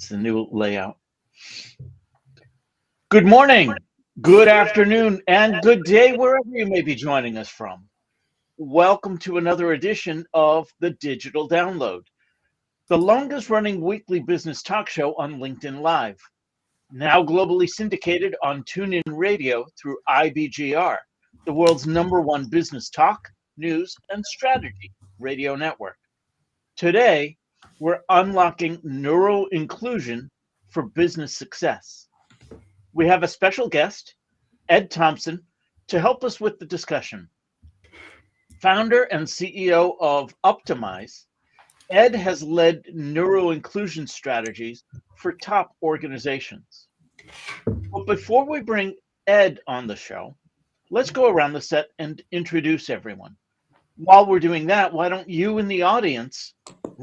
That's the new layout. Good morning, good afternoon, and good day, wherever you may be joining us from. Welcome to another edition of the Digital Download, the longest running weekly business talk show on LinkedIn Live, now globally syndicated on TuneIn Radio through IBGR, the world's #1 business talk, news, and strategy radio network. Today, we're unlocking neuroinclusion for business success. We have a special guest, Ed Thompson, to help us with the discussion. Founder and CEO of Optimize, Ed has led neuroinclusion strategies for top organizations. But before we bring Ed on the show, let's go around the set and introduce everyone. While we're doing that, why don't you in the audience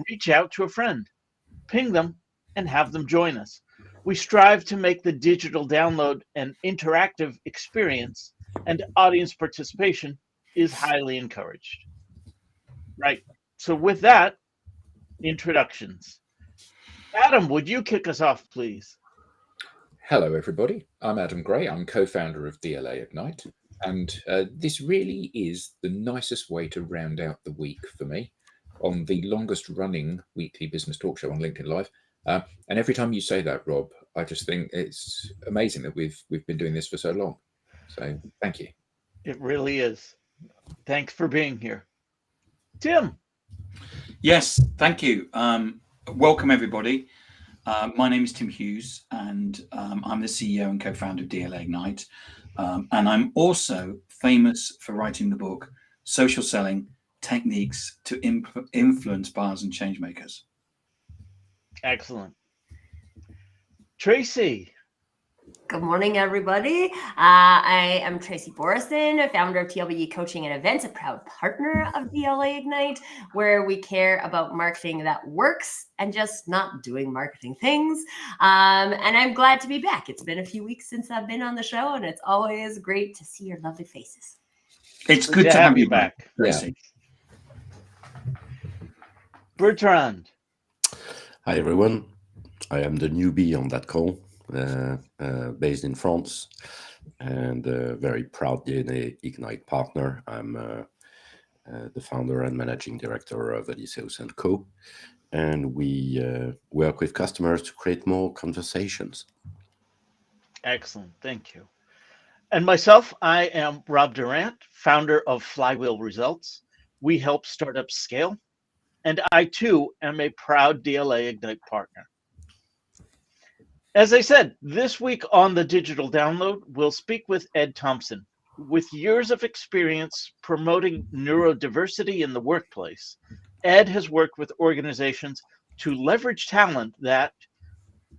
reach out to a friend, ping them, and have them join us. We strive to make the digital download an interactive experience, and audience participation is highly encouraged. Right. So with that, introductions. Adam, would you kick us off, please? Hello, everybody. I'm Adam Gray. I'm co-founder of DLA Ignite. And this really is the nicest way to round out the week for me on the longest running weekly business talk show on LinkedIn Live. And every time you say that, Rob, I just think it's amazing that we've been doing this for so long. So thank you. It really is. Thanks for being here. Tim. Yes, thank you. Welcome, everybody. My name is Tim Hughes, and I'm the CEO and co-founder of DLA Ignite. And I'm also famous for writing the book, Social Selling Techniques to Influence Buyers and Changemakers. Excellent. Tracy. Good morning, everybody. I am Tracy Borison, founder of TLBE Coaching and Events, a proud partner of DLA Ignite, where we care about marketing that works and just not doing marketing things. And I'm glad to be back. It's been a few weeks since I've been on the show, and it's always great to see your lovely faces. It's good to have you back, Tracy. Yeah. Bertrand. Hi, everyone. I am the newbie on that call. Based in France, and a very proud DNA Ignite partner. I'm the founder and managing director of Odysseus & Co. And we work with customers to create more conversations. Excellent, thank you. And myself, I am Rob Durant, founder of Flywheel Results. We help startups scale, and I too am a proud DLA Ignite partner. As I said, this week on the Digital Download, we'll speak with Ed Thompson. With years of experience promoting neurodiversity in the workplace, Ed has worked with organizations to leverage talent that,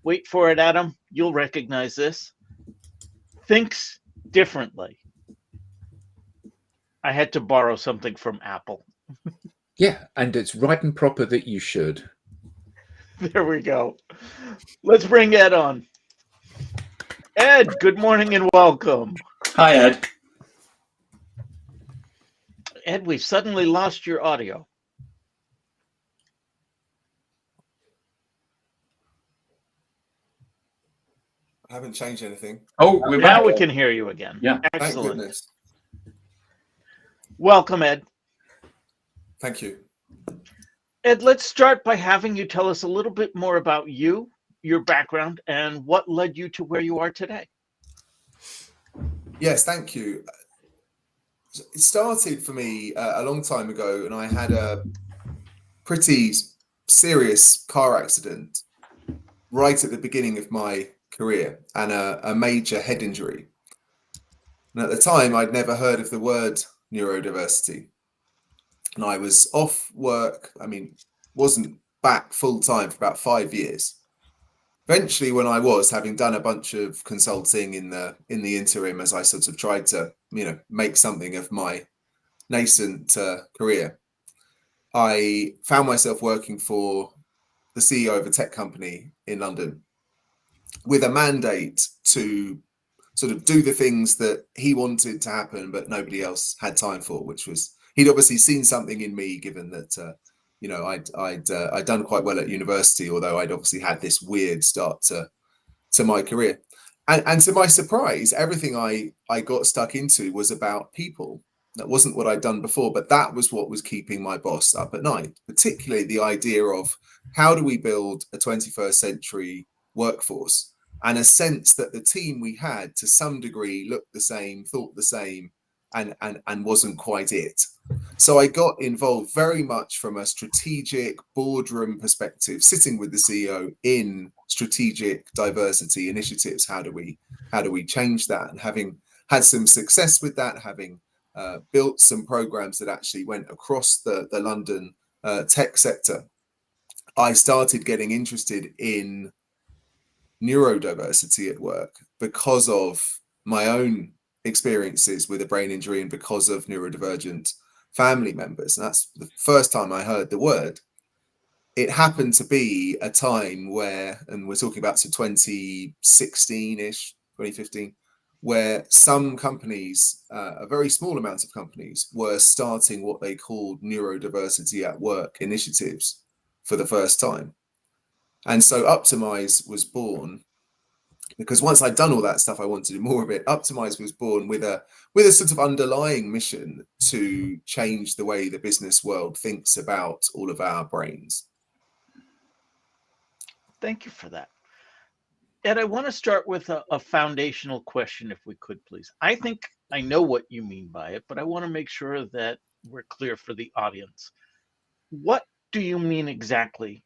wait for it, Adam, you'll recognize this, thinks differently. I had to borrow something from Apple. Yeah, and it's right and proper that you should. There we go. Let's bring Ed on. Ed, good morning and welcome. Hi, Ed. Ed, we've suddenly lost your audio. I haven't changed anything. Oh, now we can hear you again. Yeah. Excellent. Thank goodness. Welcome, Ed. Thank you. Ed, let's start by having you tell us a little bit more about you, your background, and what led you to where you are today. Yes, thank you. It started for me a long time ago, and I had a pretty serious car accident right at the beginning of my career and a major head injury. And at the time, I'd never heard of the word neurodiversity. And I was off work, wasn't back full time for about 5 years. Eventually, when I was, having done a bunch of consulting in the interim as I sort of tried to, make something of my nascent career, I found myself working for the CEO of a tech company in London with a mandate to sort of do the things that he wanted to happen, but nobody else had time for, which was, he'd obviously seen something in me, given that You know, I'd done quite well at university, although I'd obviously had this weird start to my career. And to my surprise, everything I got stuck into was about people. That wasn't what I'd done before, but that was what was keeping my boss up at night, particularly the idea of how do we build a 21st century workforce, and a sense that the team we had to some degree looked the same, thought the same, and wasn't quite it. So I got involved very much from a strategic boardroom perspective, sitting with the CEO in strategic diversity initiatives. How do we change that? And having had some success with that, having built some programs that actually went across the London tech sector, I started getting interested in neurodiversity at work because of my own experiences with a brain injury and because of neurodivergent family members. And that's the first time I heard the word. It happened to be a time where, and we're talking about 2016-ish, 2015, where some companies, a very small amount of companies, were starting what they called neurodiversity at work initiatives for the first time. And so Optimize was born because once I'd done all that stuff, I wanted to do more of it. Optimize was born with a sort of underlying mission to change the way the business world thinks about all of our brains. Thank you for that. Ed, I want to start with a foundational question, if we could, please. I think I know what you mean by it, but I want to make sure that we're clear for the audience. What do you mean exactly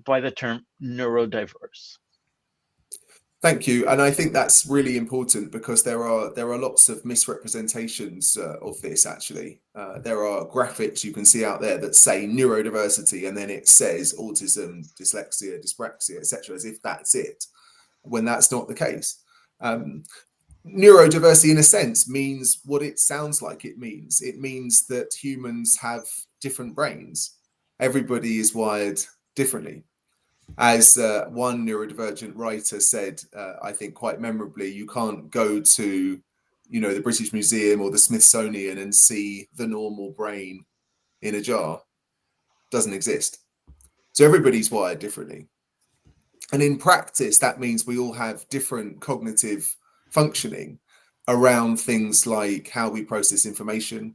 by the term neurodiverse? Thank you, and I think that's really important because there are lots of misrepresentations of this. Actually, there are graphics you can see out there that say neurodiversity, and then it says autism, dyslexia, dyspraxia, etc., as if that's it, when that's not the case. Neurodiversity, in a sense, means what it sounds like it means. It means that humans have different brains. Everybody is wired differently. As one neurodivergent writer said, I think quite memorably, you can't go to, the British Museum or the Smithsonian and see the normal brain in a jar. Doesn't exist. So everybody's wired differently. And in practice, that means we all have different cognitive functioning around things like how we process information,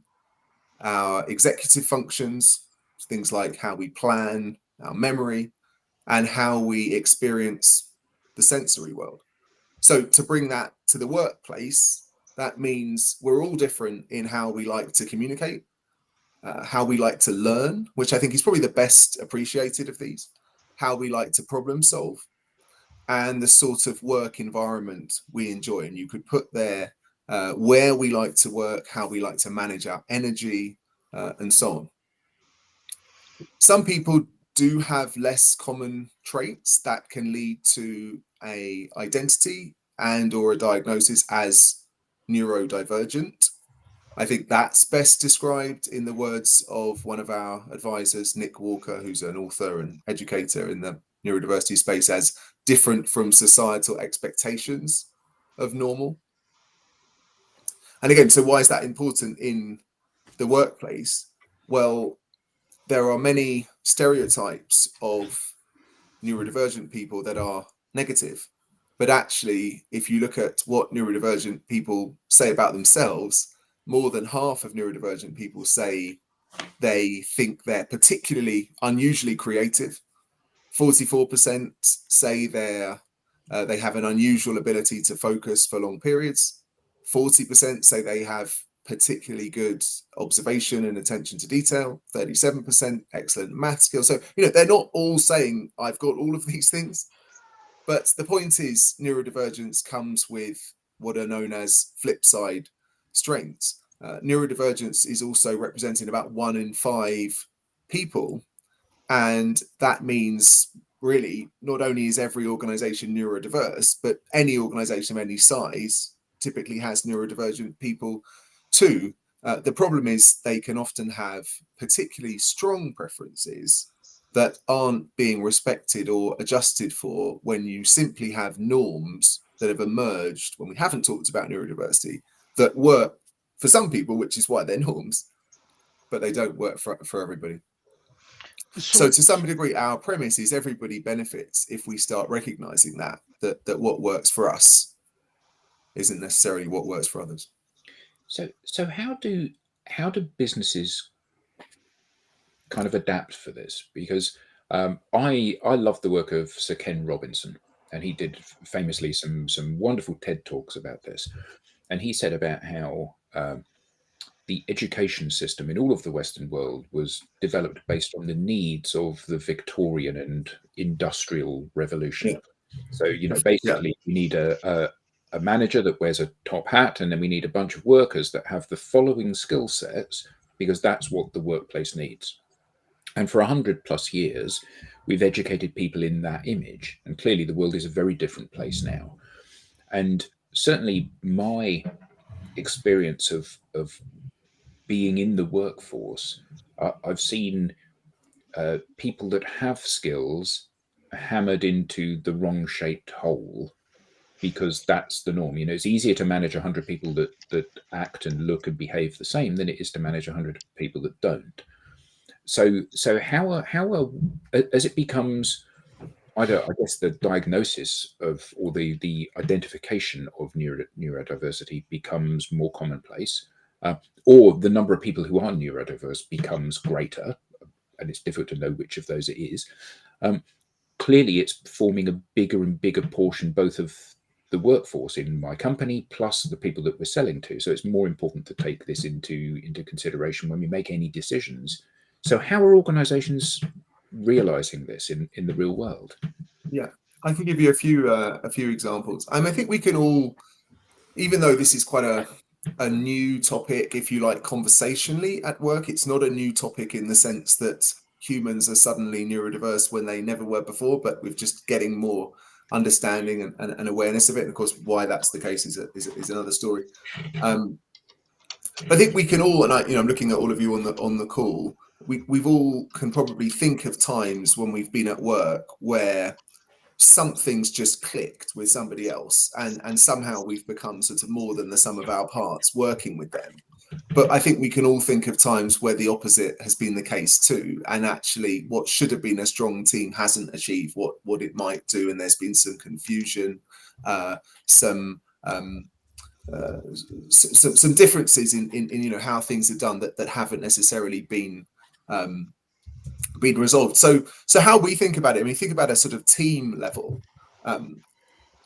our executive functions, things like how we plan, our memory, and how we experience the sensory world. So to bring that to the workplace, that means we're all different in how we like to communicate, how we like to learn, which I think is probably the best appreciated of these, how we like to problem solve, and the sort of work environment we enjoy. And you could put there where we like to work, how we like to manage our energy, and so on. Some people do have less common traits that can lead to a identity and or a diagnosis as neurodivergent. I think that's best described in the words of one of our advisors, Nick Walker, who's an author and educator in the neurodiversity space, as different from societal expectations of normal. And again, so why is that important in the workplace? Well, there are many stereotypes of neurodivergent people that are negative. But actually, if you look at what neurodivergent people say about themselves, more than half of neurodivergent people say they think they're particularly unusually creative. 44% say they have an unusual ability to focus for long periods. 40% say they have particularly good observation and attention to detail. 37% excellent math skills. So, they're not all saying I've got all of these things. But the point is, neurodivergence comes with what are known as flip side strengths. Neurodivergence is also represented about 1 in 5 people. And that means really not only is every organization neurodiverse, but any organization of any size typically has neurodivergent people too. The problem is they can often have particularly strong preferences that aren't being respected or adjusted for when you simply have norms that have emerged when we haven't talked about neurodiversity that work for some people, which is why they're norms, but they don't work for everybody. So to some degree, our premise is everybody benefits if we start recognizing that what works for us isn't necessarily what works for others. So how do businesses kind of adapt for this? Because I love the work of Sir Ken Robinson, and he did famously some wonderful TED Talks about this. And he said about how the education system in all of the Western world was developed based on the needs of the Victorian and Industrial Revolution. Yeah. So, basically, we need a manager that wears a top hat, and then we need a bunch of workers that have the following skill sets, because that's what the workplace needs. And for 100+ years, we've educated people in that image. And clearly, the world is a very different place now. And certainly, my experience of being in the workforce, I've seen people that have skills hammered into the wrong shaped hole, because that's the norm. It's easier to manage 100 people that act and look and behave the same than it is to manage 100 people that don't. So how as it becomes, I guess the diagnosis of, or the identification of neurodiversity becomes more commonplace, or the number of people who are neurodiverse becomes greater, and it's difficult to know which of those it is. Clearly, it's forming a bigger and bigger portion, both of the workforce in my company plus the people that we're selling to. So it's more important to take this into consideration when we make any decisions. So how are organizations realizing this in the real world? Yeah, I can give you a few examples. I think we can all, even though this is quite a new topic, if you like, conversationally at work, it's not a new topic in the sense that humans are suddenly neurodiverse when they never were before, but we're just getting more understanding and awareness of it. And of course, why that's the case is another story. I think we can all, and I'm looking at all of you on the call. We've all can probably think of times when we've been at work where something's just clicked with somebody else, and somehow we've become sort of more than the sum of our parts working with them. But I think we can all think of times where the opposite has been the case too, and actually what should have been a strong team hasn't achieved what it might do, and there's been some confusion, some differences in how things are done that haven't necessarily been resolved. So how we think about it, I mean, think about a sort of team level.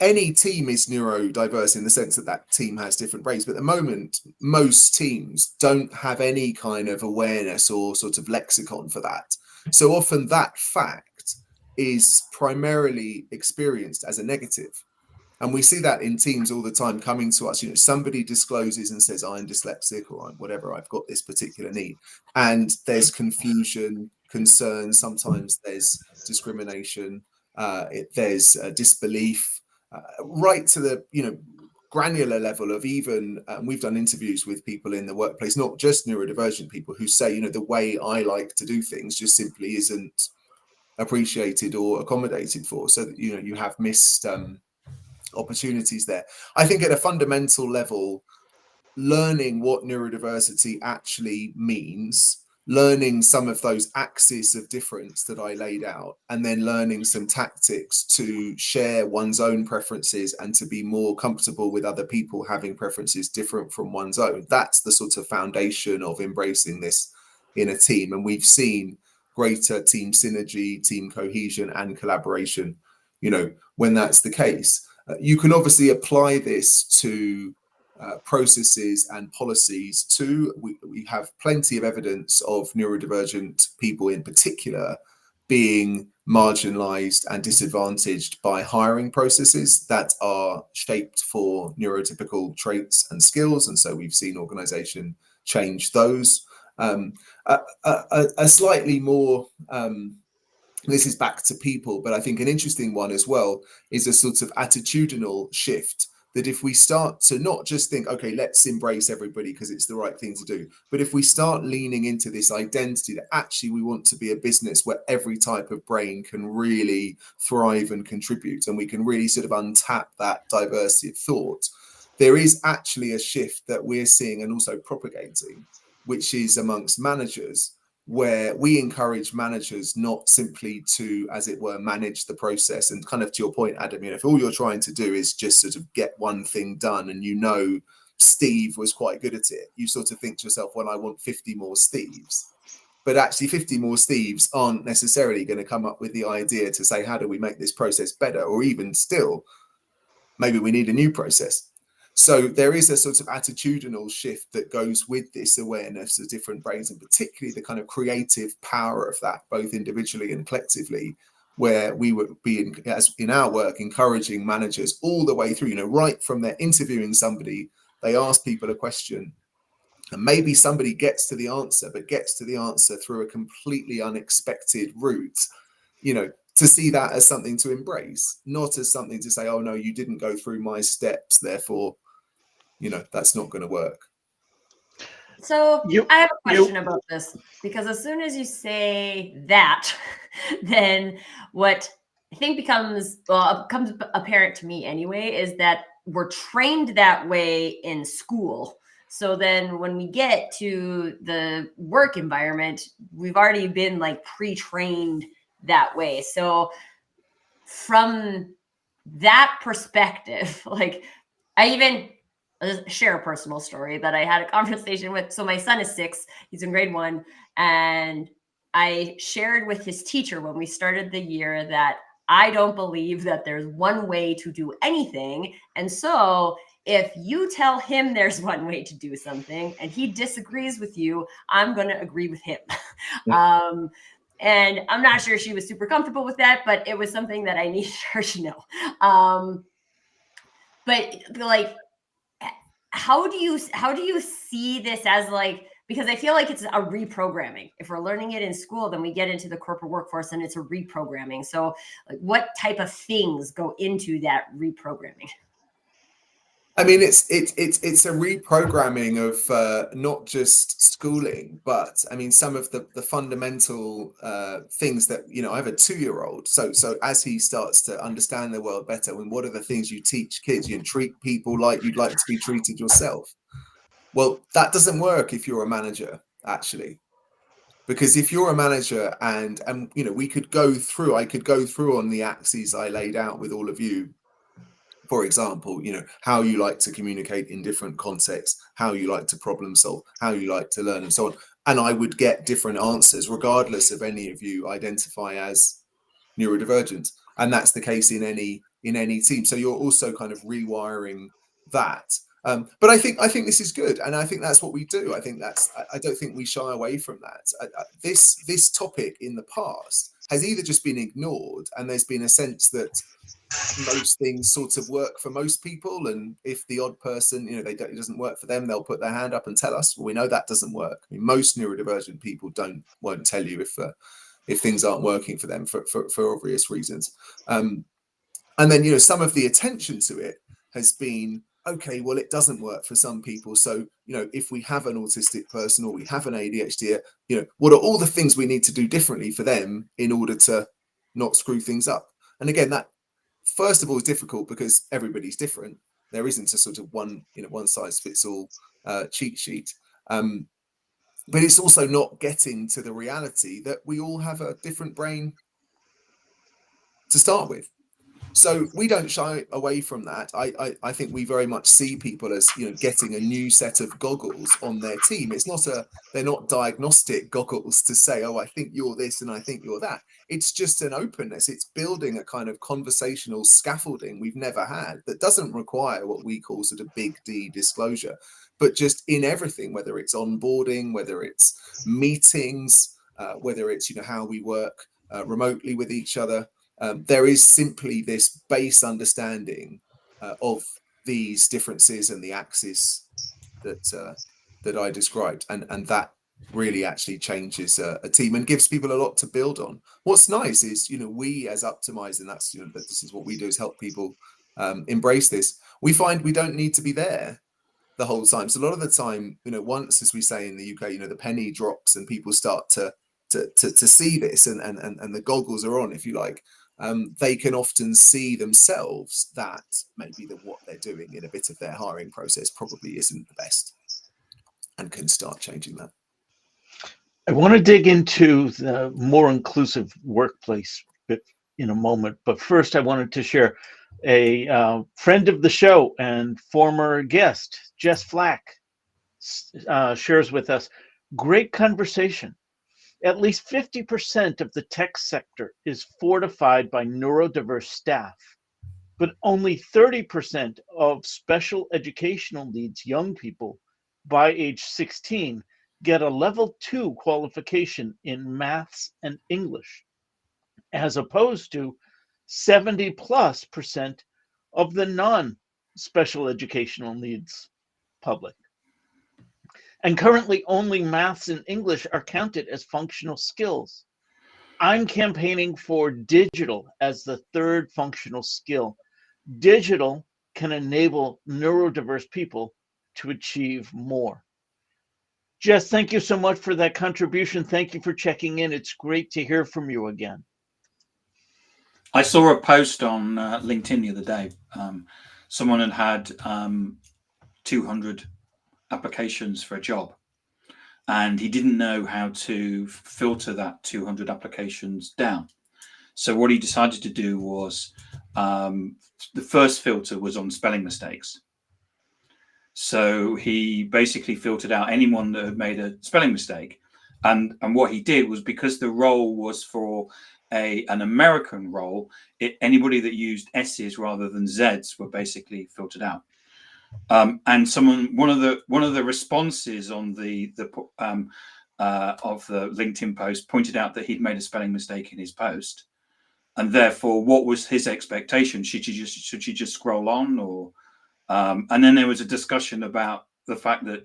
Any team is neurodiverse in the sense that team has different brains, but at the moment, most teams don't have any kind of awareness or sort of lexicon for that. So often that fact is primarily experienced as a negative. And we see that in teams all the time coming to us. Somebody discloses and says, I'm dyslexic, or I'm whatever, I've got this particular need. And there's confusion, concern, sometimes there's discrimination, there's disbelief, right to the granular level of even, we've done interviews with people in the workplace, not just neurodivergent people, who say, the way I like to do things just simply isn't appreciated or accommodated for. So that, you have missed opportunities there. I think at a fundamental level, learning what neurodiversity actually means, learning some of those axes of difference that I laid out, and then learning some tactics to share one's own preferences and to be more comfortable with other people having preferences different from one's own. That's the sort of foundation of embracing this in a team. And we've seen greater team synergy, team cohesion, and collaboration, when that's the case. You can obviously apply this to processes and policies too. We have plenty of evidence of neurodivergent people in particular being marginalized and disadvantaged by hiring processes that are shaped for neurotypical traits and skills. And so we've seen organization change those. A slightly more this is back to people, but I think an interesting one as well is a sort of attitudinal shift, that if we start to not just think, okay, let's embrace everybody because it's the right thing to do, but if we start leaning into this identity that actually we want to be a business where every type of brain can really thrive and contribute, and we can really sort of untap that diversity of thought, there is actually a shift that we're seeing and also propagating, which is amongst managers, where we encourage managers not simply to, as it were, manage the process. And kind of to your point, Adam, if all you're trying to do is just sort of get one thing done, and Steve was quite good at it, you sort of think to yourself, well, I want 50 more Steves. But actually 50 more Steves aren't necessarily going to come up with the idea to say, how do we make this process better? Or even still, maybe we need a new process. So there is a sort of attitudinal shift that goes with this awareness of different brains, and particularly the kind of creative power of that, both individually and collectively, where we would be, as in our work, encouraging managers all the way through, right from their interviewing somebody, they ask people a question, and maybe somebody gets to the answer, but gets to the answer through a completely unexpected route, to see that as something to embrace, not as something to say, oh no, you didn't go through my steps, therefore, that's not going to work. So I have a question about this, because as soon as you say that, then what I think becomes apparent to me anyway, is that we're trained that way in school. So then when we get to the work environment, we've already been like pre-trained that way. So from that perspective, like I'll share a personal story that I had a conversation with. So my son is 6, he's in grade 1. And I shared with his teacher when we started the year that I don't believe that there's one way to do anything. And so if you tell him there's one way to do something and he disagrees with you, I'm going to agree with him. Yeah. And I'm not sure she was super comfortable with that, but it was something that I needed her to know. But like, how do you see this as like, because I feel like it's a reprogramming. If we're learning it in school, then we get into the corporate workforce and it's a reprogramming. So like, what type of things go into that reprogramming? I mean, it's a reprogramming of not just schooling, but I mean, some of the fundamental things that, I have a 2-year-old. So as he starts to understand the world better, I mean, what are the things you teach kids? You treat people like you'd like to be treated yourself. Well, that doesn't work if you're a manager, actually. Because if you're a manager and I could go through on the axes I laid out with all of you, for example, how you like to communicate in different contexts, how you like to problem solve, how you like to learn, and so on. And I would get different answers regardless of any of you identify as neurodivergent. And that's the case in any team. So you're also kind of rewiring that. But I think this is good, and I think that's what we do. I don't think we shy away from that. This topic in the past has either just been ignored, and there's been a sense that most things sort of work for most people, and if the odd person, it doesn't work for them, they'll put their hand up and tell us. Well, we know that doesn't work. I mean, most neurodivergent people won't tell you if things aren't working for them for obvious reasons. And then some of the attention to it has been, okay, well, it doesn't work for some people. So, if we have an autistic person or we have an ADHD, what are all the things we need to do differently for them in order to not screw things up? And again, that first of all is difficult because everybody's different. There isn't a sort of one size fits all cheat sheet. But it's also not getting to the reality that we all have a different brain to start with. So we don't shy away from that. I think we very much see people as getting a new set of goggles on their team. They're not diagnostic goggles to say, oh, I think you're this and I think you're that. It's just an openness. It's building a kind of conversational scaffolding we've never had that doesn't require what we call sort of big D disclosure, but just in everything, whether it's onboarding, whether it's meetings, whether it's how we work remotely with each other. There is simply this base understanding of these differences and the axis that I described, and that really actually changes a team and gives people a lot to build on. What's nice is we as Optimize, and that's this is what we do, is help people embrace this. We find we don't need to be there the whole time. So a lot of the time, once, as we say in the UK, the penny drops and people start to see this and the goggles are on, if you like. They can often see themselves that maybe what they're doing in a bit of their hiring process probably isn't the best, and can start changing that. I want to dig into the more inclusive workplace in a moment, but first I wanted to share a friend of the show and former guest, Jess Flack, shares with us, great conversation. At least 50% of the tech sector is fortified by neurodiverse staff, but only 30% of special educational needs young people by age 16 get a level 2 qualification in maths and English, as opposed to 70+% of the non-special educational needs public. And currently only maths and English are counted as functional skills. I'm campaigning for digital as the third functional skill. Digital can enable neurodiverse people to achieve more. Jess, thank you so much for that contribution. Thank you for checking in. It's great to hear from you again. I saw a post on LinkedIn the other day. Someone had 200 applications for a job, and he didn't know how to filter that 200 applications down. So what he decided to do was the first filter was on spelling mistakes. So he basically filtered out anyone that had made a spelling mistake. And what he did was, because the role was for an American role, anybody that used S's rather than Z's were basically filtered out. And one of the responses on the LinkedIn post pointed out that he'd made a spelling mistake in his post, and therefore, what was his expectation? Should she just scroll on, or? And then there was a discussion about the fact that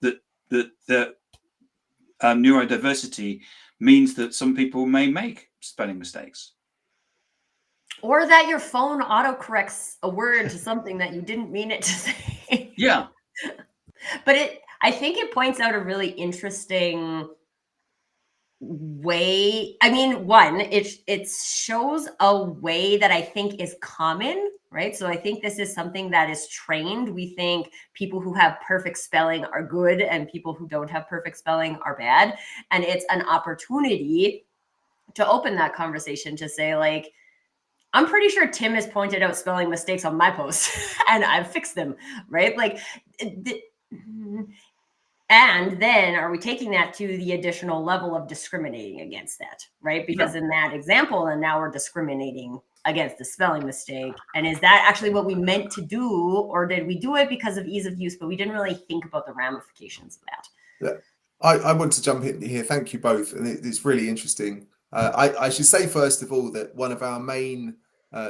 that neurodiversity means that some people may make spelling mistakes. Or that your phone autocorrects a word to something that you didn't mean it to say. Yeah. But I think it points out a really interesting way. I mean, one, it shows a way that I think is common, right? So I think this is something that is trained. We think people who have perfect spelling are good and people who don't have perfect spelling are bad. And it's an opportunity to open that conversation to say, like, I'm pretty sure Tim has pointed out spelling mistakes on my posts and I've fixed them, right? Like, and then are we taking that to the additional level of discriminating against that, right? Because in that example, and now we're discriminating against the spelling mistake. And is that actually what we meant to do? Or did we do it because of ease of use, but we didn't really think about the ramifications of that? Yeah. I want to jump in here. Thank you both. And it's really interesting. I should say, first of all, that one of our main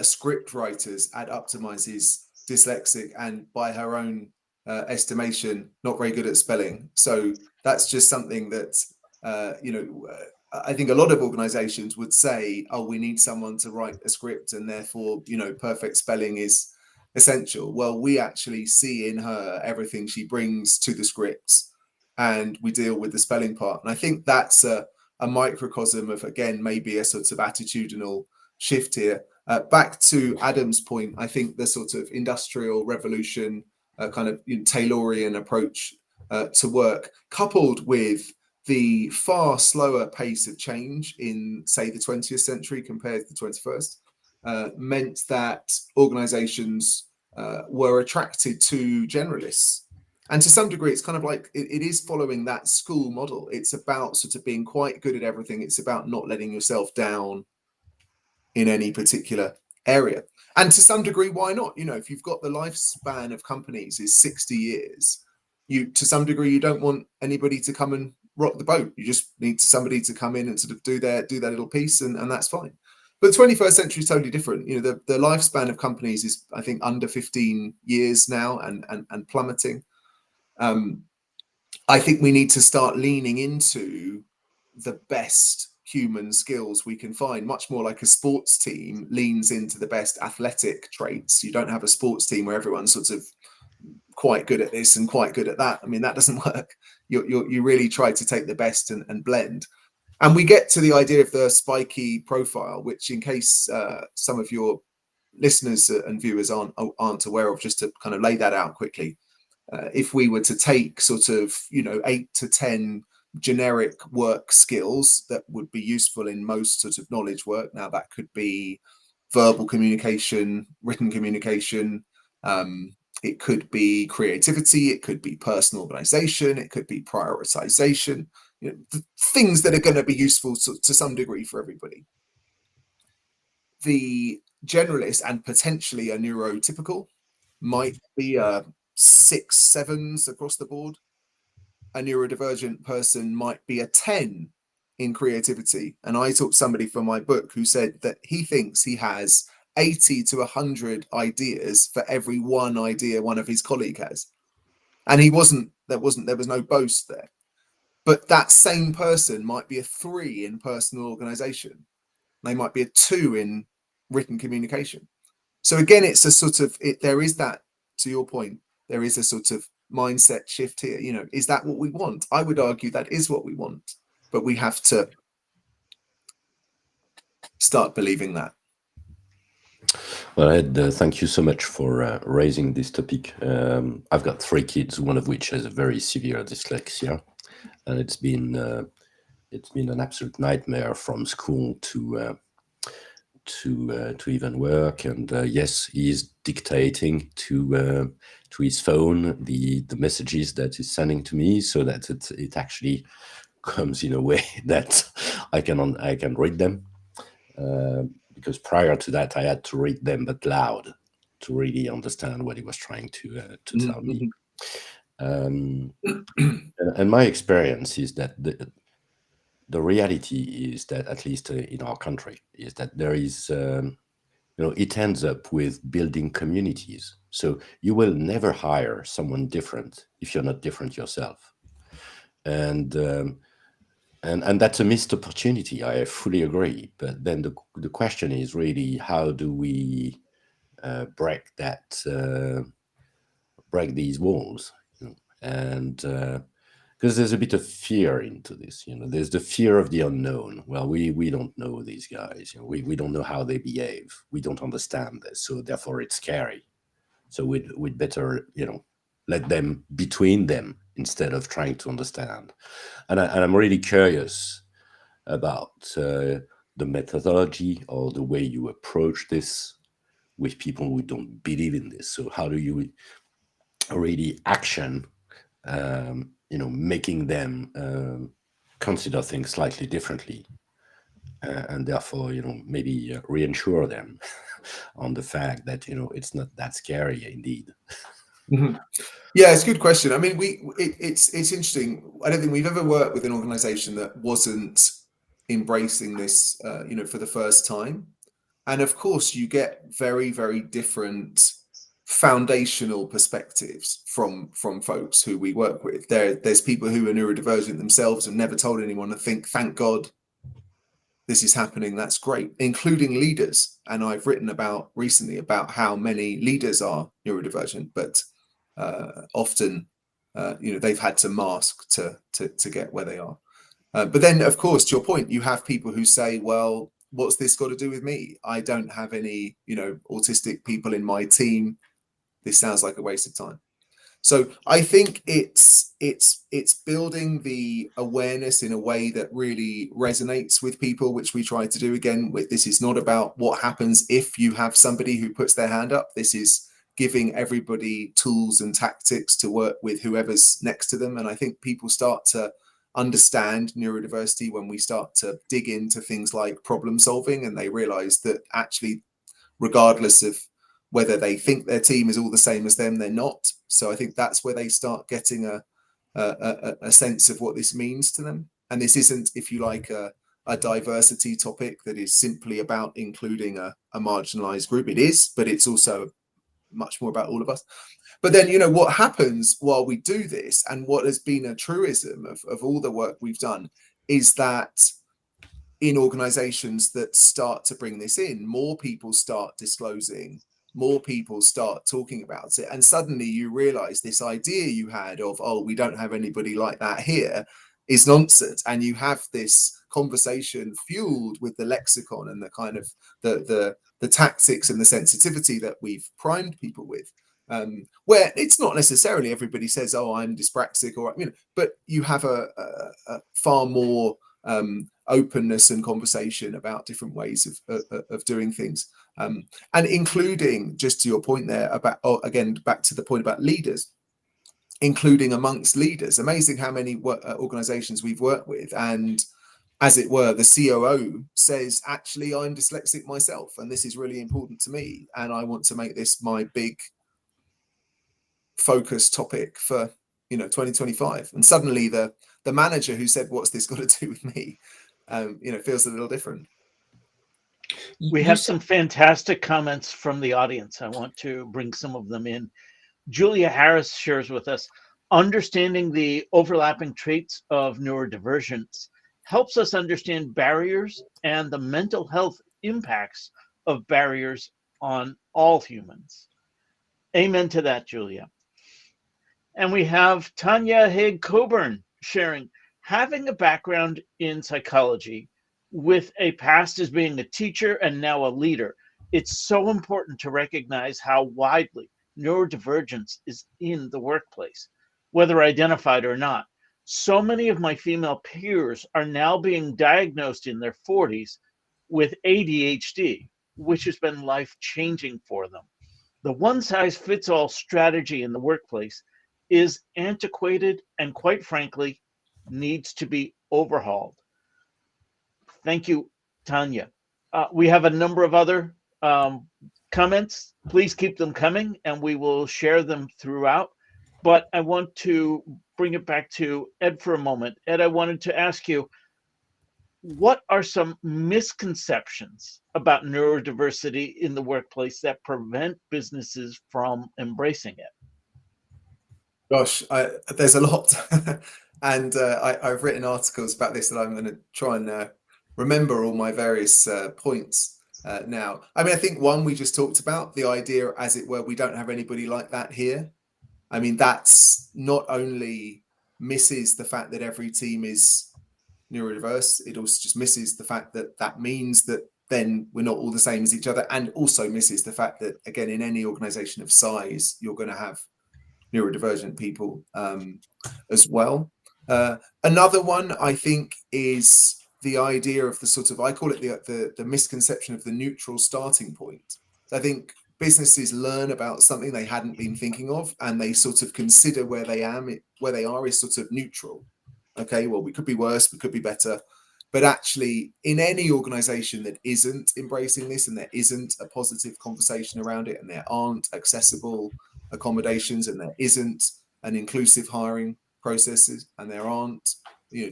script writers at Optimize is dyslexic and, by her own estimation, not very good at spelling. So that's just something that, I think a lot of organizations would say, oh, we need someone to write a script and therefore, perfect spelling is essential. Well, we actually see in her everything she brings to the scripts, and we deal with the spelling part. And I think that's a microcosm of, again, maybe a sort of attitudinal shift here. Back to Adam's point, I think the sort of industrial revolution, kind of Taylorian approach to work, coupled with the far slower pace of change in, say, the 20th century compared to the 21st, meant that organizations were attracted to generalists. And to some degree, it's kind of like it is following that school model. It's about sort of being quite good at everything. It's about not letting yourself down in any particular area. And to some degree, why not? If you've got the lifespan of companies is 60 years, to some degree, you don't want anybody to come and rock the boat. You just need somebody to come in and sort of do their little piece, and that's fine. But the 21st century is totally different. The lifespan of companies is, I think, under 15 years now and plummeting. I think we need to start leaning into the best human skills we can find, much more like a sports team leans into the best athletic traits. You don't have a sports team where everyone's sort of quite good at this and quite good at that. I mean, that doesn't work. You really try to take the best and blend. And we get to the idea of the spiky profile, which, in case some of your listeners and viewers aren't aware of, just to kind of lay that out quickly. If we were to take sort of 8 to 10 generic work skills that would be useful in most sort of knowledge work. Now, that could be verbal communication, written communication, it could be creativity, it could be personal organization, it could be prioritization, things that are going to be useful to some degree for everybody. The generalist and potentially a neurotypical might be a 6, 7s across the board. A neurodivergent person might be a 10 in creativity. And I talked to somebody for my book who said that he thinks he has 80 to 100 ideas for every one idea one of his colleagues has. And there was no boast there. But that same person might be a 3 in personal organization. They might be a 2 in written communication. So again, it's a sort of, there is that, to your point, there is a sort of mindset shift here. Is that what we want? I would argue that is what we want, but we have to start believing that. Well, Ed, thank you so much for raising this topic. I've got 3 kids, one of which has a very severe dyslexia, and it's been an absolute nightmare from school to even work. And yes, he is dictating to his phone the messages that he's sending to me, so that it actually comes in a way that I can read them. Because prior to that, I had to read them but loud to really understand what he was trying to tell me. And my experience is that the reality is that, at least in our country, is that there is, it ends up with building communities. So you will never hire someone different if you're not different yourself. And that's a missed opportunity. I fully agree. But then the question is really, how do we break these walls? And because there's a bit of fear into this, there's the fear of the unknown. Well, we don't know these guys. We don't know how they behave. We don't understand this, so therefore it's scary. So we'd better let them between them instead of trying to understand. And I'm really curious about the methodology or the way you approach this with people who don't believe in this. So how do you really action, making them consider things slightly differently, and therefore, maybe reassure them on the fact that, it's not that scary indeed. Mm-hmm. Yeah, it's a good question. I mean, it's interesting. I don't think we've ever worked with an organization that wasn't embracing this, for the first time. And of course, you get very, very different foundational perspectives from folks who we work with. There's people who are neurodivergent themselves and never told anyone, to think, thank God this is happening. That's great, including leaders. And I've written recently about how many leaders are neurodivergent, but often, they've had to mask to get where they are. But then, of course, to your point, you have people who say, well, what's this got to do with me? I don't have any, autistic people in my team. This sounds like a waste of time. So I think it's building the awareness in a way that really resonates with people, which we try to do. Again, this is not about what happens if you have somebody who puts their hand up. This is giving everybody tools and tactics to work with whoever's next to them. And I think people start to understand neurodiversity when we start to dig into things like problem solving, and they realize that actually, regardless of whether they think their team is all the same as them, they're not. So I think that's where they start getting a sense of what this means to them. And this isn't, if you like, a diversity topic that is simply about including a marginalized group. It is, but it's also much more about all of us. But then, what happens while we do this, and what has been a truism of all the work we've done, is that in organizations that start to bring this in, more people start disclosing, more people start talking about it. And suddenly you realize this idea you had of, oh, we don't have anybody like that here, is nonsense. And you have this conversation fueled with the lexicon and the kind of the tactics and the sensitivity that we've primed people with. where it's not necessarily everybody says, "Oh, I'm dyspraxic," or but you have a far more openness and conversation about different ways of doing things, and including, just to your point there about, again, back to the point about leaders, including amongst leaders. Amazing how many organizations we've worked with, and as it were, the COO says, actually, I'm dyslexic myself, and this is really important to me, and I want to make this my big focus topic for 2025. And suddenly the manager who said, "What's this got to do with me?" feels a little different. We have some fantastic comments from the audience. I want to bring some of them in. Julia Harris shares with us, understanding the overlapping traits of neurodivergence helps us understand barriers and the mental health impacts of barriers on all humans. Amen to that, Julia. And we have Tanya Haig Coburn sharing, having a background in psychology with a past as being a teacher and now a leader, it's so important to recognize how widely neurodivergence is in the workplace, whether identified or not. So many of my female peers are now being diagnosed in their 40s with ADHD, which has been life-changing for them. The one-size-fits-all strategy in the workplace is antiquated and, quite frankly, needs to be overhauled. Thank you, Tanya. We have a number of other comments. Please keep them coming, and we will share them throughout. But I want to bring it back to Ed for a moment. Ed, I wanted to ask you, what are some misconceptions about neurodiversity in the workplace that prevent businesses from embracing it? Gosh, there's a lot. And I've written articles about this that I'm going to try and remember all my various points now. I mean, I think one we just talked about, the idea, as it were, we don't have anybody like that here. I mean, that's not only misses the fact that every team is neurodiverse, it also just misses the fact that that means that then we're not all the same as each other, and also misses the fact that, again, in any organization of size, you're going to have neurodivergent people as well. Another one, I think, is the idea of the sort of, I call it the misconception of the neutral starting point. So I think businesses learn about something they hadn't been thinking of, and they sort of consider where they are is sort of neutral. Okay, well, we could be worse, we could be better. But actually, in any organization that isn't embracing this, and there isn't a positive conversation around it, and there aren't accessible accommodations, and there isn't an inclusive hiring processes, and there aren't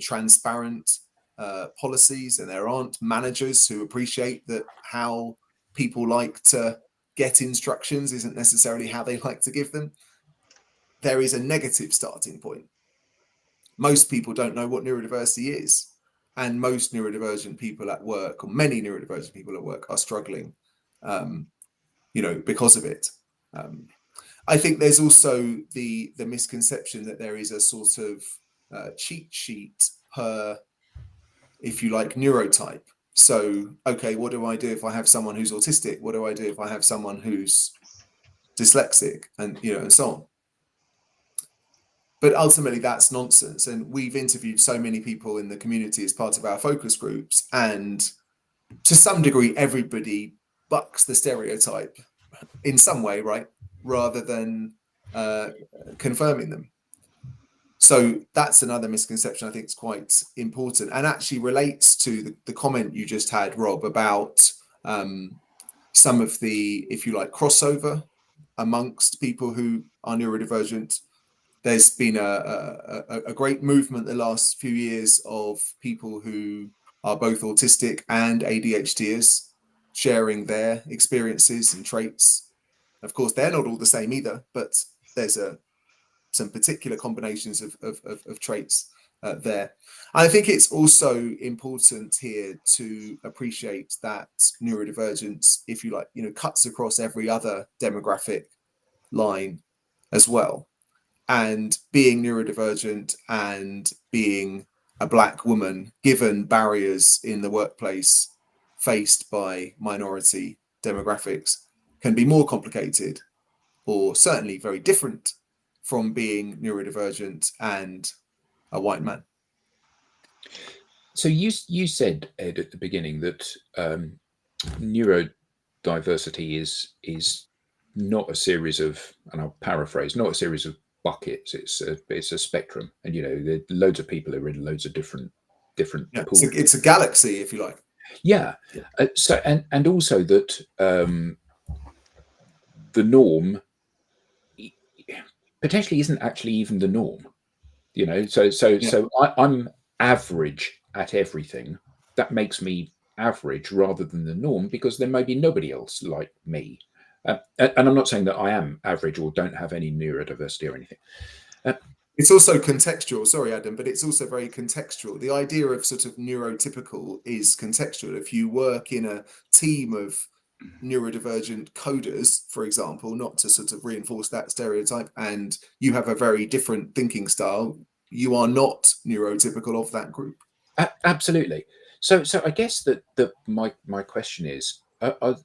transparent policies, and there aren't managers who appreciate that how people like to get instructions isn't necessarily how they like to give them, there is a negative starting point. Most people don't know what neurodiversity is, and most neurodivergent people at work, or many neurodivergent people at work, are struggling because of it. I think there's also the misconception that there is a sort of cheat sheet per, if you like, neurotype. So, okay, what do I do if I have someone who's autistic? What do I do if I have someone who's dyslexic? And and so on. But ultimately, that's nonsense. And we've interviewed so many people in the community as part of our focus groups, and to some degree, everybody bucks the stereotype in some way, right? Rather than confirming them. So that's another misconception I think is quite important, and actually relates to the comment you just had, Rob, about some of the, if you like, crossover amongst people who are neurodivergent. There's been a great movement the last few years of people who are both autistic and ADHDers sharing their experiences and traits. Of course, they're not all the same either, but there's some particular combinations of traits there. I think it's also important here to appreciate that neurodivergence, if you like, cuts across every other demographic line as well. And being neurodivergent and being a Black woman, given barriers in the workplace faced by minority demographics, can be more complicated or certainly very different from being neurodivergent and a white man. So you said, Ed, at the beginning that neurodiversity is not a series of, and I'll paraphrase, not a series of buckets. It's a spectrum, and there are loads of people who are in loads of different Yeah, pools. it's a galaxy, if you like. Yeah. So and also that the norm potentially isn't actually even the norm. So I'm average at everything. That makes me average rather than the norm, because there may be nobody else like me. And I'm not saying that I am average or don't have any neurodiversity or anything. It's also contextual. Sorry, Adam, but it's also very contextual. The idea of sort of neurotypical is contextual. If you work in a team of neurodivergent coders, for example, not to sort of reinforce that stereotype, and you have a very different thinking style, you are not neurotypical of that group. Absolutely. So I guess that my question is, I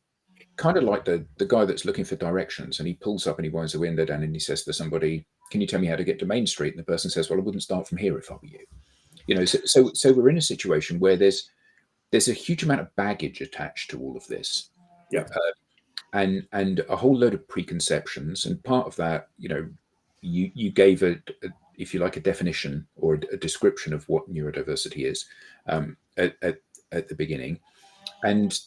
kind of like the guy that's looking for directions, and he pulls up and he winds the window down and he says to somebody, "Can you tell me how to get to Main Street?" And the person says, "Well, I wouldn't start from here if I were you." So we're in a situation where there's a huge amount of baggage attached to all of this. Yeah. And a whole load of preconceptions, and part of that, you gave if you like, a definition or a description of what neurodiversity is at the beginning, and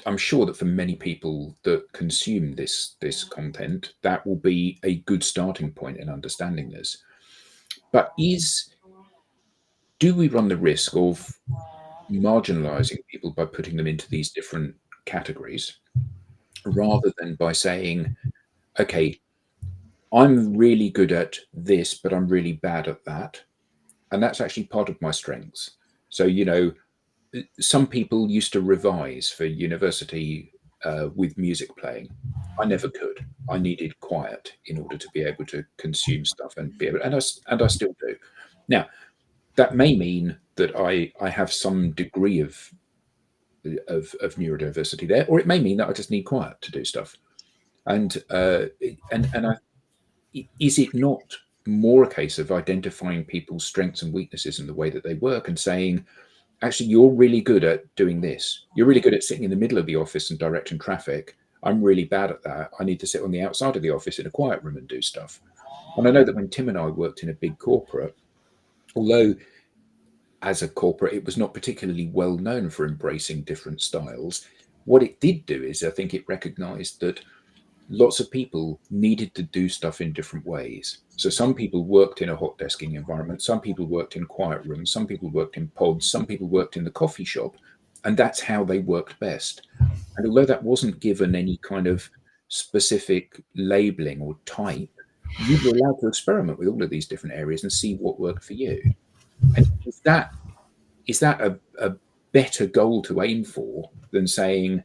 I'm sure that for many people that consume this content, that will be a good starting point in understanding this. But do we run the risk of marginalizing people by putting them into these different categories, rather than by saying, okay, I'm really good at this, but I'm really bad at that, and that's actually part of my strengths. So some people used to revise for university with music playing. I never could. I needed quiet in order to be able to consume stuff and be able, and I still do. Now, that may mean that I have some degree of neurodiversity there, or it may mean that I just need quiet to do stuff. And is it not more a case of identifying people's strengths and weaknesses in the way that they work and saying, actually, you're really good at doing this. You're really good at sitting in the middle of the office and directing traffic. I'm really bad at that. I need to sit on the outside of the office in a quiet room and do stuff. And I know that when Tim and I worked in a big corporate, although as a corporate, it was not particularly well known for embracing different styles, what it did do is I think it recognized that lots of people needed to do stuff in different ways. So some people worked in a hot desking environment, some people worked in quiet rooms, some people worked in pods, some people worked in the coffee shop, and that's how they worked best. And although that wasn't given any kind of specific labeling or type, you were allowed to experiment with all of these different areas and see what worked for you. And is that a better goal to aim for than saying,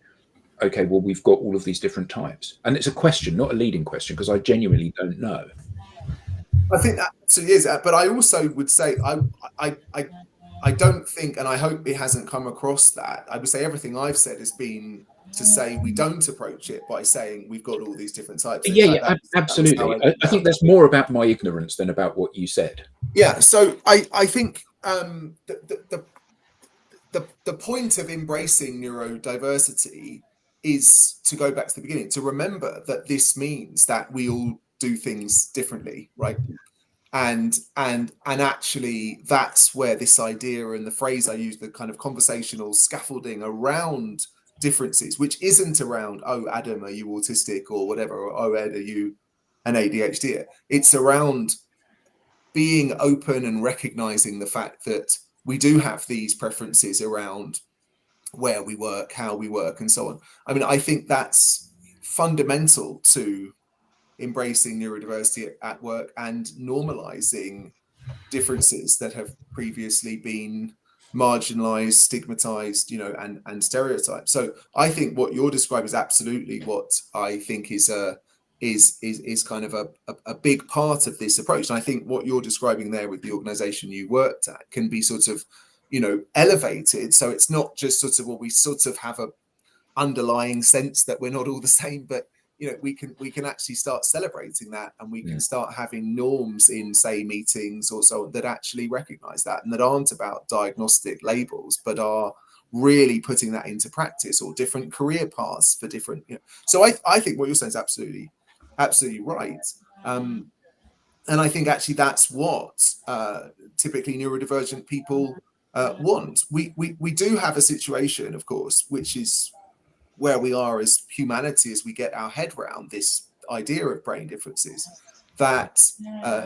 okay, well, we've got all of these different types? And it's a question, not a leading question, because I genuinely don't know. I think that absolutely is, but I also would say I don't think, and I hope it hasn't come across that. I would say everything I've said has been to say we don't approach it by saying we've got all these different types. Absolutely. I think that's more about my ignorance than about what you said. Yeah. So I think the point of embracing neurodiversity is to go back to the beginning, to remember that this means that we all do things differently, right? And actually that's where this idea and the phrase I use, the kind of conversational scaffolding around differences, which isn't around, oh, Adam, are you autistic or whatever, or oh, Ed, are you an ADHD? It's around being open and recognizing the fact that we do have these preferences around where we work, how we work, and so on. I mean, I think that's fundamental to embracing neurodiversity at work and normalizing differences that have previously been marginalized, stigmatized, and stereotyped. So I think what you're describing is absolutely what I think is kind of a big part of this approach. And I think what you're describing there with the organization you worked at can be sort of, elevated. So it's not just sort of, well, we sort of have a underlying sense that we're not all the same, but we can actually start celebrating that, and we can start having norms in, say, meetings or so that actually recognize that, and that aren't about diagnostic labels, but are really putting that into practice, or different career paths for different, So I think what you're saying is absolutely right. And I think actually that's what typically neurodivergent people want. We do have a situation, of course, which is where we are as humanity, as we get our head around this idea of brain differences, that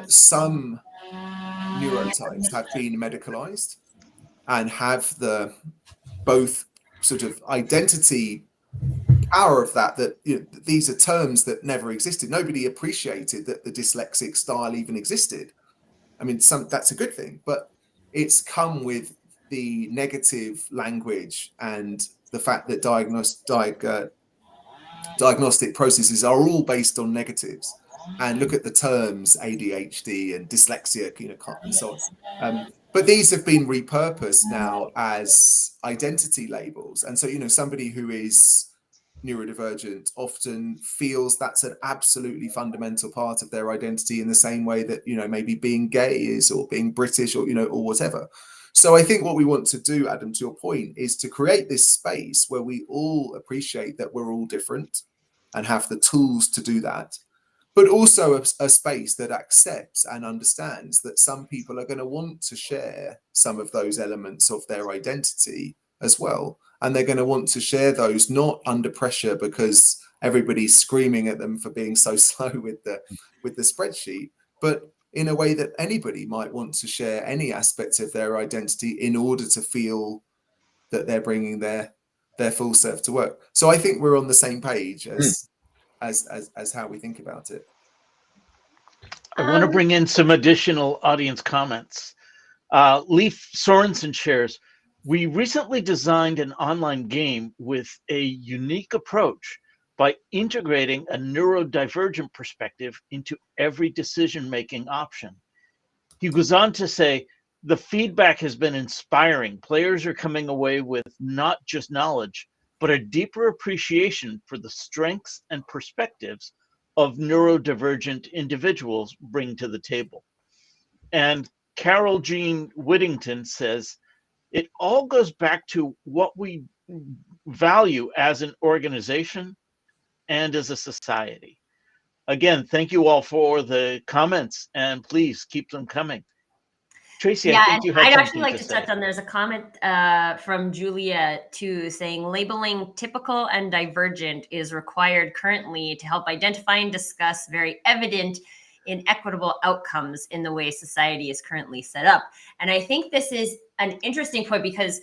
some neurotypes have been medicalized and have the both sort of identity power of that these are terms that never existed. Nobody appreciated that the dyslexic style even existed. I mean, that's a good thing, but it's come with the negative language and the fact that diagnostic processes are all based on negatives. And look at the terms ADHD and dyslexia, and so on. But these have been repurposed now as identity labels. And so, somebody who is neurodivergent often feels that's an absolutely fundamental part of their identity, in the same way that, maybe being gay is, or being British, or, or whatever. So I think what we want to do, Adam, to your point, is to create this space where we all appreciate that we're all different and have the tools to do that, but also a space that accepts and understands that some people are going to want to share some of those elements of their identity as well. And they're going to want to share those not under pressure because everybody's screaming at them for being so slow with the spreadsheet, but in a way that anybody might want to share any aspects of their identity in order to feel that they're bringing their full self to work. So I think we're on the same page as how we think about it. I want to bring in some additional audience comments. Leif Sorensen shares, we recently designed an online game with a unique approach by integrating a neurodivergent perspective into every decision-making option. He goes on to say, the feedback has been inspiring. Players are coming away with not just knowledge, but a deeper appreciation for the strengths and perspectives of neurodivergent individuals bring to the table. And Carol Jean Whittington says, it all goes back to what we value as an organization and as a society. Again, thank you all for the comments, and please keep them coming. Tracy, yeah, I think you had I'd something actually like to touch on, there's a comment from Julia too, saying labeling typical and divergent is required currently to help identify and discuss very evident inequitable outcomes in the way society is currently set up. And I think this is an interesting point, because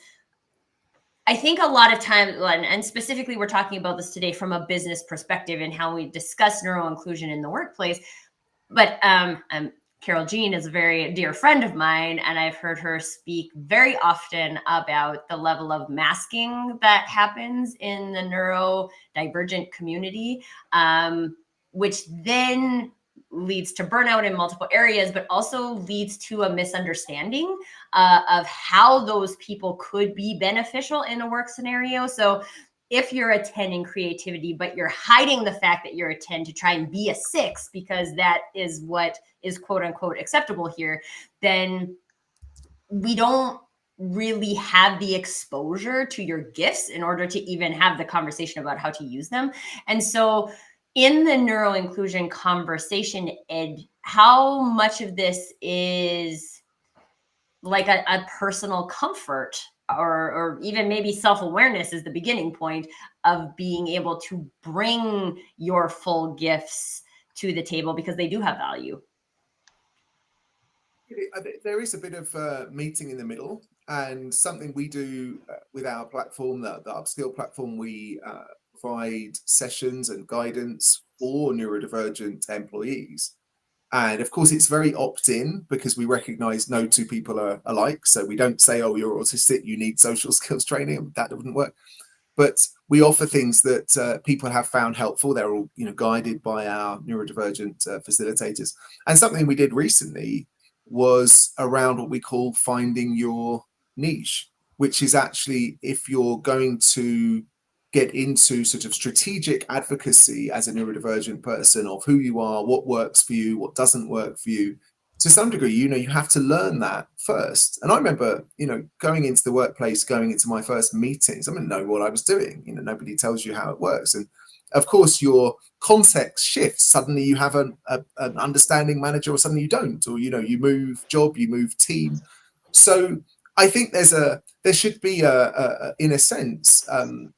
I think a lot of time, and specifically we're talking about this today from a business perspective and how we discuss neuroinclusion in the workplace. But Carol Jean is a very dear friend of mine, and I've heard her speak very often about the level of masking that happens in the neurodivergent community, which then leads to burnout in multiple areas, but also leads to a misunderstanding of how those people could be beneficial in a work scenario. So if you're a 10 in creativity, but you're hiding the fact that you're a 10 to try and be a 6, because that is what is quote unquote acceptable here, then we don't really have the exposure to your gifts in order to even have the conversation about how to use them. And so in the neuroinclusion conversation, Ed, how much of this is like a personal comfort, or even maybe self-awareness is the beginning point of being able to bring your full gifts to the table because they do have value? There is a bit of meeting in the middle, and something we do with our platform, the Upskill platform, we provide sessions and guidance for neurodivergent employees. And of course, it's very opt-in because we recognize no two people are alike. So we don't say, oh, you're autistic, you need social skills training. That wouldn't work. But we offer things that people have found helpful. They're all guided by our neurodivergent facilitators. And something we did recently was around what we call finding your niche, which is actually, if you're going to get into sort of strategic advocacy as a neurodivergent person of who you are, what works for you, what doesn't work for you. To some degree, you have to learn that first. And I remember, going into the workplace, going into my first meetings, I didn't know what I was doing. Nobody tells you how it works. And of course, your context shifts. Suddenly you have an understanding manager, or suddenly you don't, or, you move job, you move team. So I think there should be in a sense, and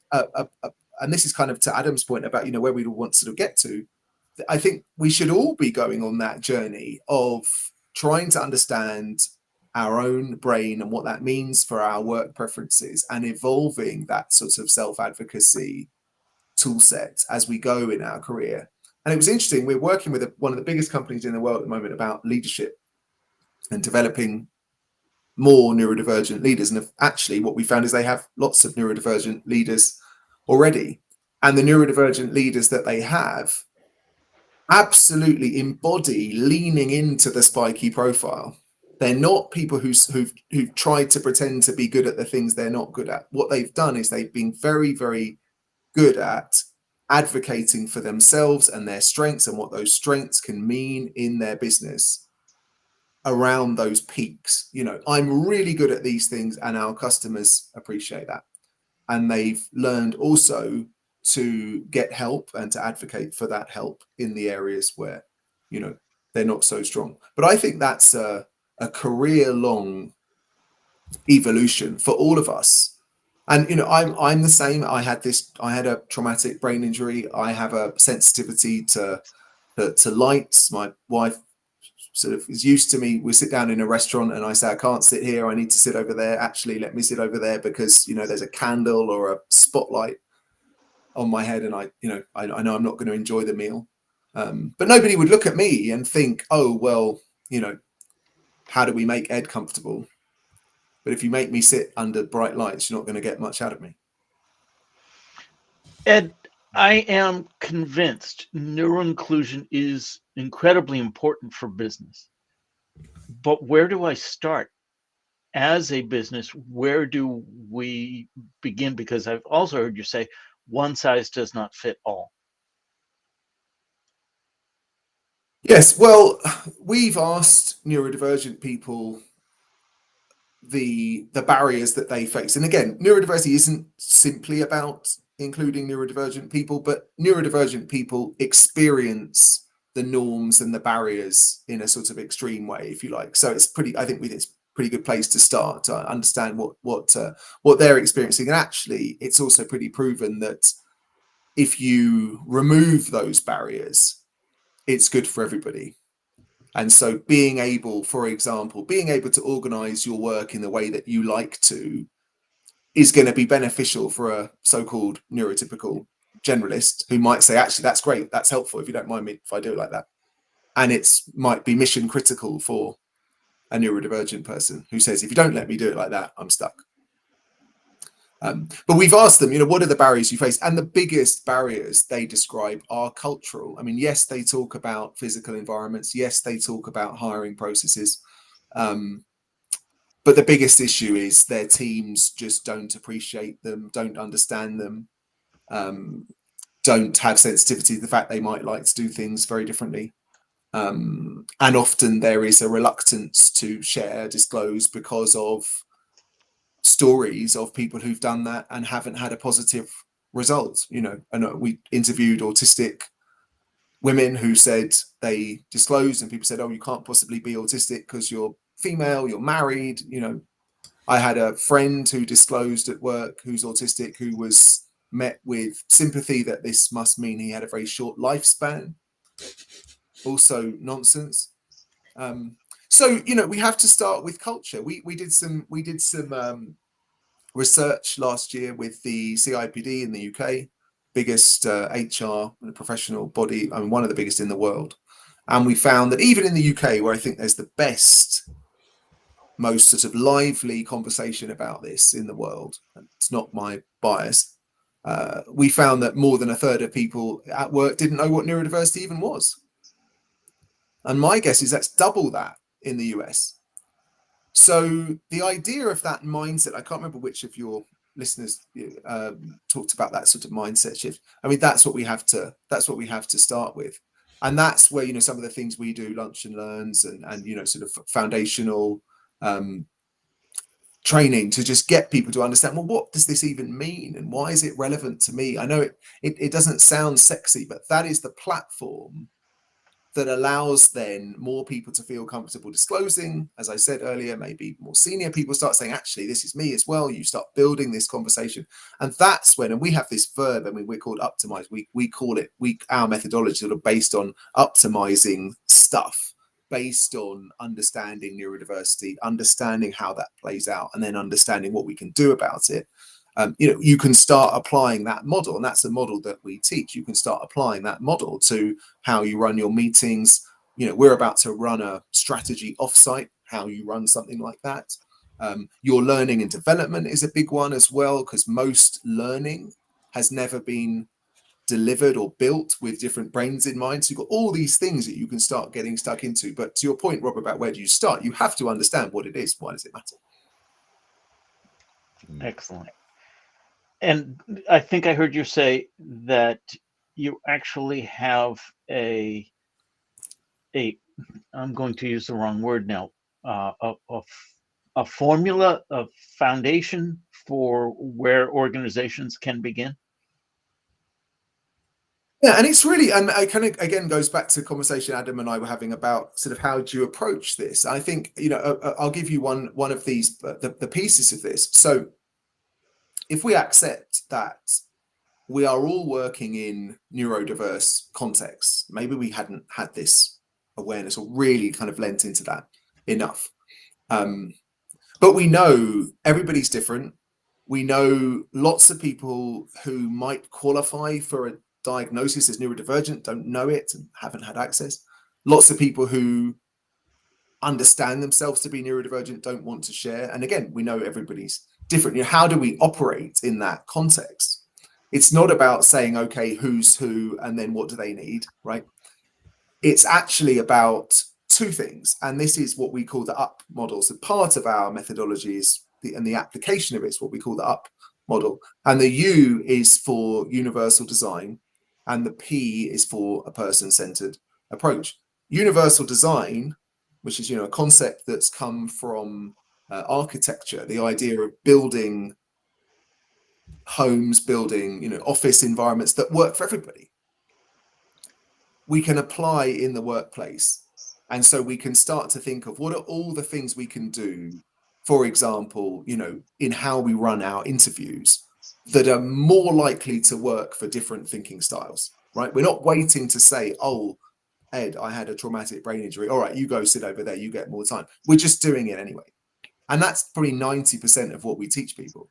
this is kind of to Adam's point about, where we want to sort of get to. I think we should all be going on that journey of trying to understand our own brain and what that means for our work preferences, and evolving that sort of self-advocacy tool set as we go in our career. And it was interesting, we're working with one of the biggest companies in the world at the moment about leadership and developing more neurodivergent leaders. And actually what we found is they have lots of neurodivergent leaders already. And the neurodivergent leaders that they have absolutely embody leaning into the spiky profile. They're not people who've tried to pretend to be good at the things they're not good at. What they've done is they've been very, very good at advocating for themselves and their strengths and what those strengths can mean in their business around those peaks. I'm really good at these things, and our customers appreciate that. And they've learned also to get help and to advocate for that help in the areas where, they're not so strong. But I think that's a career-long evolution for all of us. And, I'm the same. I had a traumatic brain injury. I have a sensitivity to lights. My wife sort of is used to me. We sit down in a restaurant and I say, I can't sit here. I need to sit over there. Actually, let me sit over there because, there's a candle or a spotlight on my head, and I know I'm not going to enjoy the meal. But nobody would look at me and think, oh, well, how do we make Ed comfortable? But if you make me sit under bright lights, you're not going to get much out of me. Ed, I am convinced neuroinclusion is incredibly important for business. But where do I start? As a business, where do we begin? Because I've also heard you say one size does not fit all. Yes, well, we've asked neurodivergent people the barriers that they face. And again, neurodiversity isn't simply about including neurodivergent people, but neurodivergent people experience the norms and the barriers in a sort of extreme way, if you like. So it's I think it's a pretty good place to start to understand what they're experiencing. And actually, it's also pretty proven that if you remove those barriers, it's good for everybody. And so being able, for example, to organize your work in the way that you like to is going to be beneficial for a so-called neurotypical generalist who might say, actually, that's great. That's helpful if you don't mind me if I do it like that. And it's might be mission critical for a neurodivergent person who says, if you don't let me do it like that, I'm stuck. But we've asked them, what are the barriers you face? And the biggest barriers they describe are cultural. I mean, yes, they talk about physical environments. Yes, they talk about hiring processes. But the biggest issue is their teams just don't appreciate them, don't understand them, don't have sensitivity to the fact they might like to do things very differently. And often there is a reluctance to share, disclose because of stories of people who've done that and haven't had a positive result. And we interviewed autistic women who said they disclosed, and people said, oh, you can't possibly be autistic because you're female, you're married. I had a friend who disclosed at work who's autistic, who was met with sympathy that this must mean he had a very short lifespan. Also nonsense. So, we have to start with culture. We did some research last year with the CIPD in the UK, biggest HR professional body, one of the biggest in the world. And we found that even in the UK, where I think there's the best, most sort of lively conversation about this in the world, and it's not my bias, we found that more than a third of people at work didn't know what neurodiversity even was. And my guess is that's double that in the US. So the idea of that mindset, I can't remember which of your listeners talked about that sort of mindset shift. I mean, that's what we have to start with. And that's where, you know, some of the things we do, lunch and learns, and you know, sort of foundational training to just get people to understand, well, what does this even mean and why is it relevant to me? I know it doesn't sound sexy, but that is the platform that allows then more people to feel comfortable disclosing. As I said earlier, maybe more senior people start saying, actually, this is me as well. You start building this conversation. And that's when, and we have this verb, I mean, we're called optimize. We call it, our methodology sort of based on optimizing stuff, based on understanding neurodiversity, understanding how that plays out, and then understanding what we can do about it. You know, you can start applying that model, and that's a model that we teach. You can start applying that model to how you run your meetings. You know, we're about to run a strategy offsite, how you run something like that. Your learning and development is a big one as well, because most learning has never been delivered or built with different brains in mind. So you've got all these things that you can start getting stuck into. But to your point, Rob, about where do you start, you have to understand what it is. Why does it matter? Excellent. And I think I heard you say that you actually have I'm going to use the wrong word now, a formula, a foundation for where organizations can begin. Yeah, and it's really, and I kind of, again, goes back to the conversation Adam and I were having about sort of how do you approach this. I think, you know, I'll give you one of these, the pieces of this. So if we accept that we are all working in neurodiverse contexts, maybe we hadn't had this awareness or really kind of lent into that enough. But we know everybody's different. We know lots of people who might qualify for a diagnosis as neurodivergent don't know it and haven't had access. Lots of people who understand themselves to be neurodivergent don't want to share. And again, we know everybody's different. You know, how do we operate in that context? It's not about saying, okay, who's who, and then what do they need, right? It's actually about two things. And this is what we call the UP model. So part of our methodology is, and the application of it is what we call the UP model. And the U is for universal design, and the P is for a person-centered approach. Universal design, which is, you know, a concept that's come from architecture, the idea of building homes, building, you know, office environments that work for everybody, we can apply in the workplace. And so we can start to think of what are all the things we can do, for example, you know, in how we run our interviews that are more likely to work for different thinking styles, right? We're not waiting to say, oh, Ed, I had a traumatic brain injury. All right, you go sit over there, you get more time. We're just doing it anyway. And that's probably 90% of what we teach people.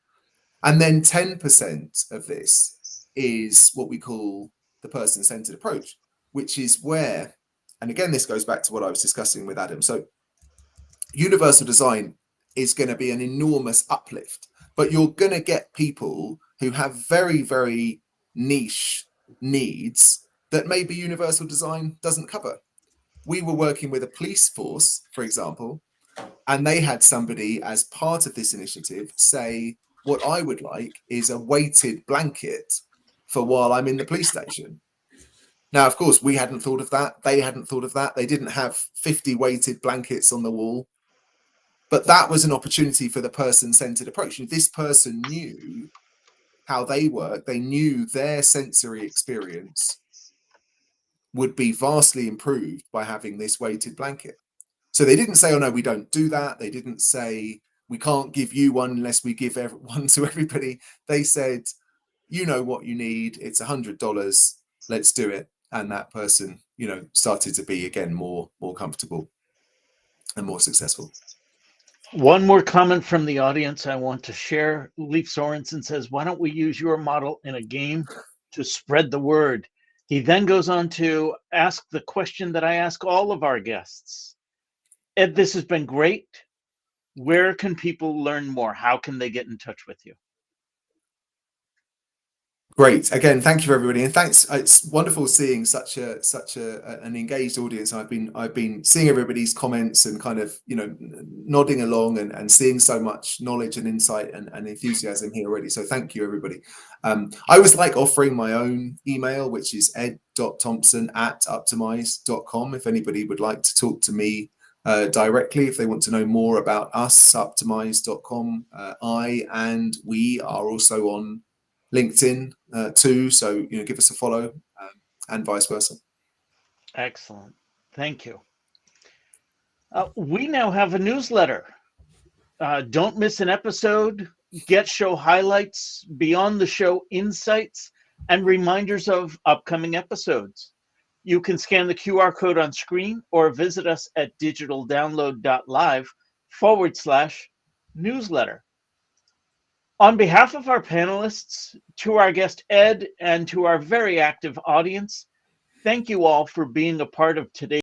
And then 10% of this is what we call the person-centered approach, which is where, and again, this goes back to what I was discussing with Adam. So universal design is going to be an enormous uplift, but you're going to get people who have very, very niche needs that maybe universal design doesn't cover. We were working with a police force, for example, and they had somebody as part of this initiative say, what I would like is a weighted blanket for while I'm in the police station. Now, of course, we hadn't thought of that. They hadn't thought of that. They didn't have 50 weighted blankets on the wall. But that was an opportunity for the person-centered approach. And this person knew how they work. They knew their sensory experience would be vastly improved by having this weighted blanket. So they didn't say, oh, no, we don't do that. They didn't say, we can't give you one unless we give one to everybody. They said, you know what you need. It's $100. Let's do it. And that person, you know, started to be, again, more comfortable and more successful. One more comment from the audience I want to share. Leif Sorensen says, why don't we use your model in a game to spread the word? He then goes on to ask the question that I ask all of our guests. Ed, this has been great. Where can people learn more? How can they get in touch with you? Great. Again, thank you everybody, and thanks. It's wonderful seeing such an engaged audience. I've been seeing everybody's comments and kind of nodding along and seeing so much knowledge and insight and enthusiasm here already. So thank you everybody. I always like offering my own email, which is ed.thompson@uptimize.com. If anybody would like to talk to me directly, if they want to know more about us, uptimize.com. I and we are also on LinkedIn too, so give us a follow, and vice versa. Excellent. Thank you. We now have a newsletter. Don't miss an episode. Get show highlights, beyond the show insights, and reminders of upcoming episodes. You can scan the QR code on screen or visit us at digitaldownload.live/newsletter. On behalf of our panelists, to our guest Ed, and to our very active audience, thank you all for being a part of today's